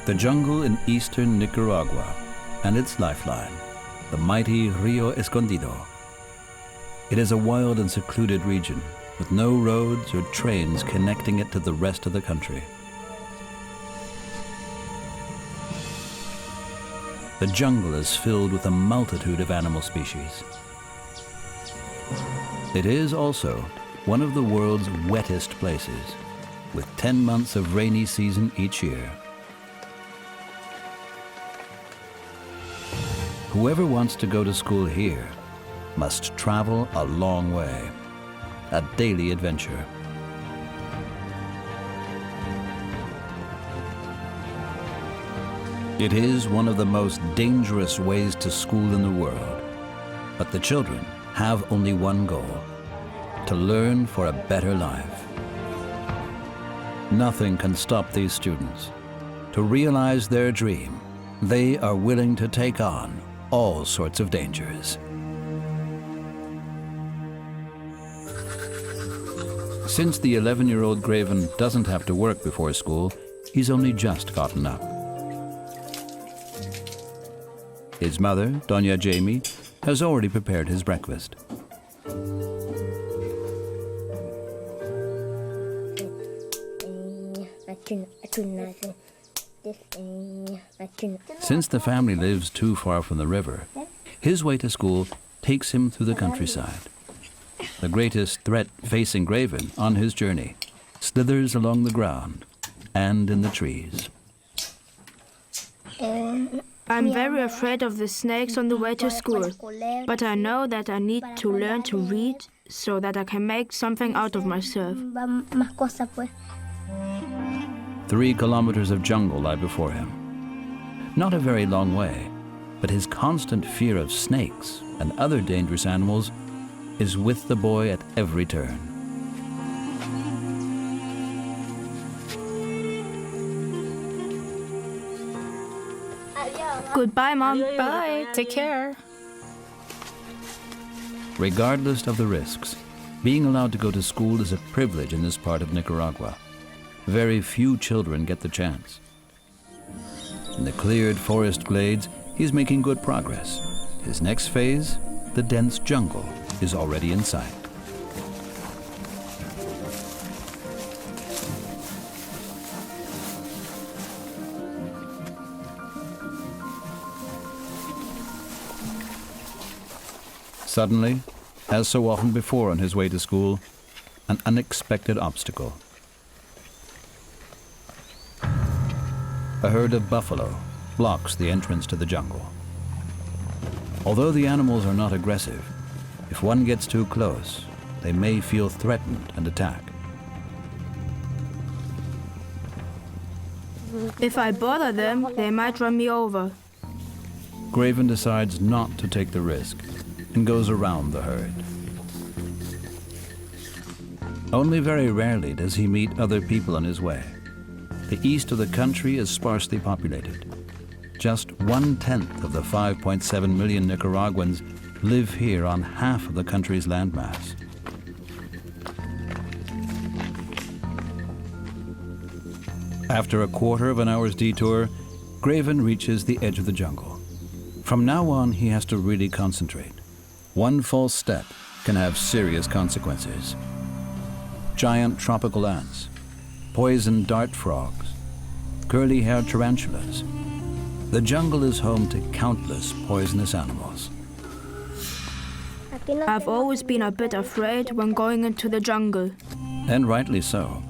The jungle in eastern Nicaragua and its lifeline, the mighty Rio Escondido. It is a wild and secluded region with no roads or trains connecting it to the rest of the country. The jungle is filled with a multitude of animal species. It is also one of the world's wettest places, with 10 months of rainy season each year. Whoever wants to go to school here must travel a long way, a daily adventure. It is one of the most dangerous ways to school in the world, but the children have only one goal: to learn for a better life. Nothing can stop these students. To realize their dream, they are willing to take on all sorts of dangers. Since the 11-year-old Graven doesn't have to work before school, he's only just gotten up. His mother, Doña Jamie, has already prepared his breakfast. Since the family lives too far from the river, his way to school takes him through the countryside. The greatest threat facing Graven on his journey slithers along the ground and in the trees. I'm very afraid of the snakes on the way to school, but I know that I need to learn to read so that I can make something out of myself. 3 kilometers of jungle lie before him. Not a very long way, but his constant fear of snakes and other dangerous animals is with the boy at every turn. Goodbye, Mom. Bye. Take care. Regardless of the risks, being allowed to go to school is a privilege in this part of Nicaragua. Very few children get the chance. In the cleared forest glades, he's making good progress. His next phase, the dense jungle, is already in sight. Suddenly, as so often before on his way to school, an unexpected obstacle. A herd of buffalo blocks the entrance to the jungle. Although the animals are not aggressive, if one gets too close, they may feel threatened and attack. If I bother them, they might run me over. Graven decides not to take the risk and goes around the herd. Only very rarely does he meet other people on his way. The east of the country is sparsely populated. Just 1/10 of the 5.7 million Nicaraguans live here on half of the country's landmass. After a quarter of an hour's detour, Graven reaches the edge of the jungle. From now on, he has to really concentrate. One false step can have serious consequences. Giant tropical ants, poison dart frogs, curly-haired tarantulas. The jungle is home to countless poisonous animals. I've always been a bit afraid when going into the jungle. And rightly so.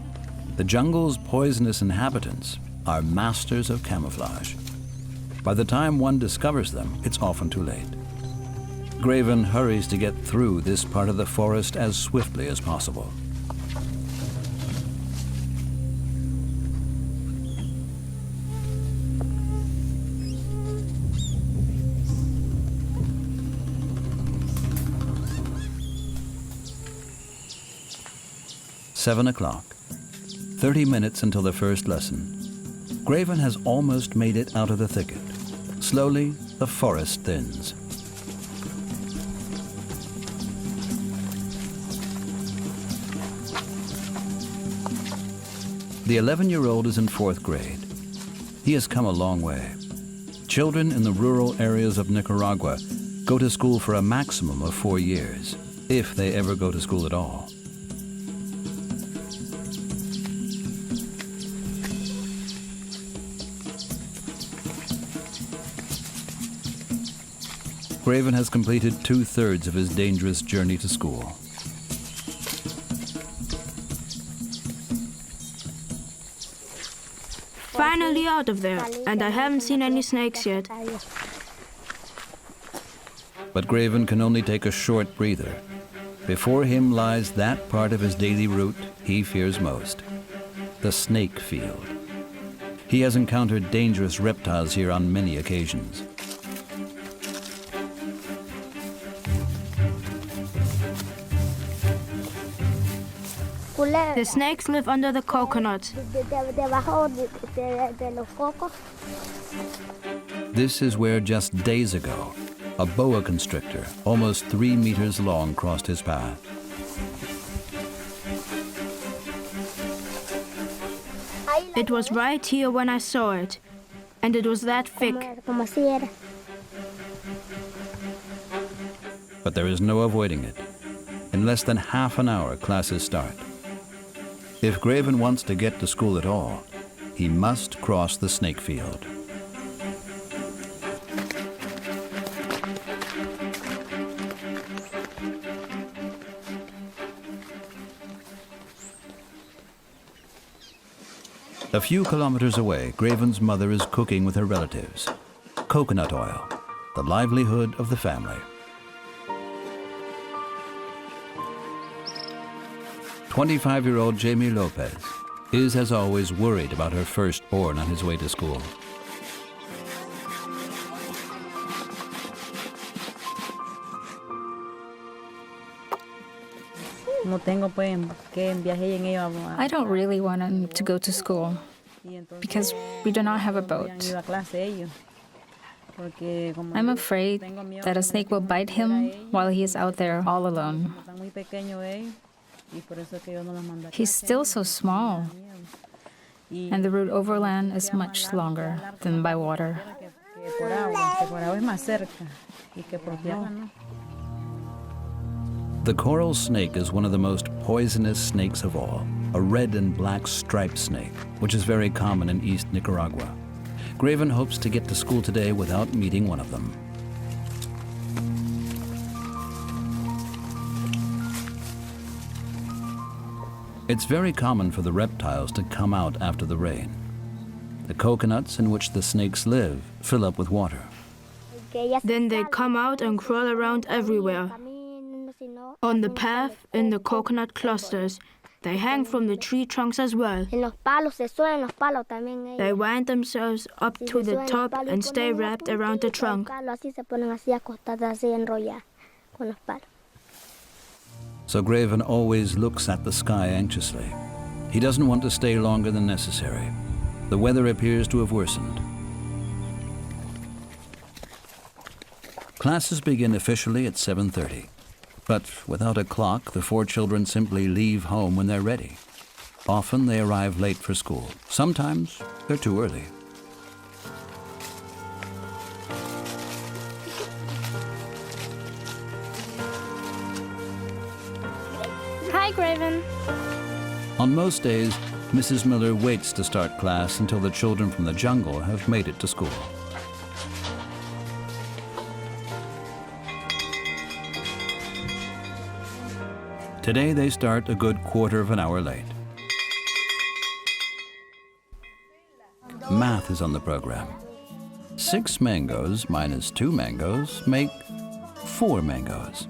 The jungle's poisonous inhabitants are masters of camouflage. By the time one discovers them, it's often too late. Graven hurries to get through this part of the forest as swiftly as possible. "7 o'clock. 30 minutes until the first lesson. Graven has almost made it out of the thicket. Slowly, the forest thins. The 11-year-old is in 4th grade. He has come a long way. Children in the rural areas of Nicaragua go to school for a maximum of 4 years, if they ever go to school at all. Graven has completed 2/3 of his dangerous journey to school. Finally out of there, and I haven't seen any snakes yet. But Graven can only take a short breather. Before him lies that part of his daily route he fears most, the snake field. He has encountered dangerous reptiles here on many occasions. The snakes live under the coconuts. This is where just days ago, a boa constrictor, almost 3 meters long, crossed his path. It was right here when I saw it, and it was that thick. But there is no avoiding it. In less than half an hour, classes start. If Graven wants to get to school at all, he must cross the snake field. A few kilometers away, Graven's mother is cooking with her relatives. Coconut oil, the livelihood of the family. 25-year-old Jamie Lopez is, as always, worried about her firstborn on his way to school. I don't really want him to go to school because we do not have a boat. I'm afraid that a snake will bite him while he is out there all alone. He's still so small, and the route overland is much longer than by water. The coral snake is one of the most poisonous snakes of all, a red and black striped snake, which is very common in East Nicaragua. Graven hopes to get to school today without meeting one of them. It's very common for the reptiles to come out after the rain. The coconuts in which the snakes live fill up with water. Then they come out and crawl around everywhere. On the path, in the coconut clusters, they hang from the tree trunks as well. They wind themselves up to the top and stay wrapped around the trunk. So Graven always looks at the sky anxiously. He doesn't want to stay longer than necessary. The weather appears to have worsened. Classes begin officially at 7:30. But without a clock, the 4 children simply leave home when they're ready. Often they arrive late for school. Sometimes they're too early. Hi, Graven. On most days, Mrs. Miller waits to start class until the children from the jungle have made it to school. Today they start a good quarter of an hour late. Math is on the program. 6 mangoes minus 2 mangoes make 4 mangoes.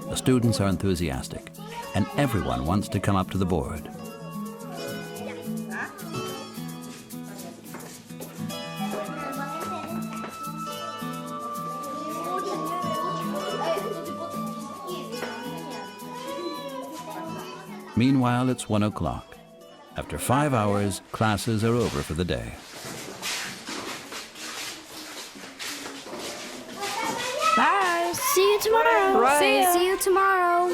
The students are enthusiastic, and everyone wants to come up to the board. Meanwhile, it's 1 o'clock. After 5 hours, classes are over for the day. Bye. See you tomorrow. Right. See you tomorrow.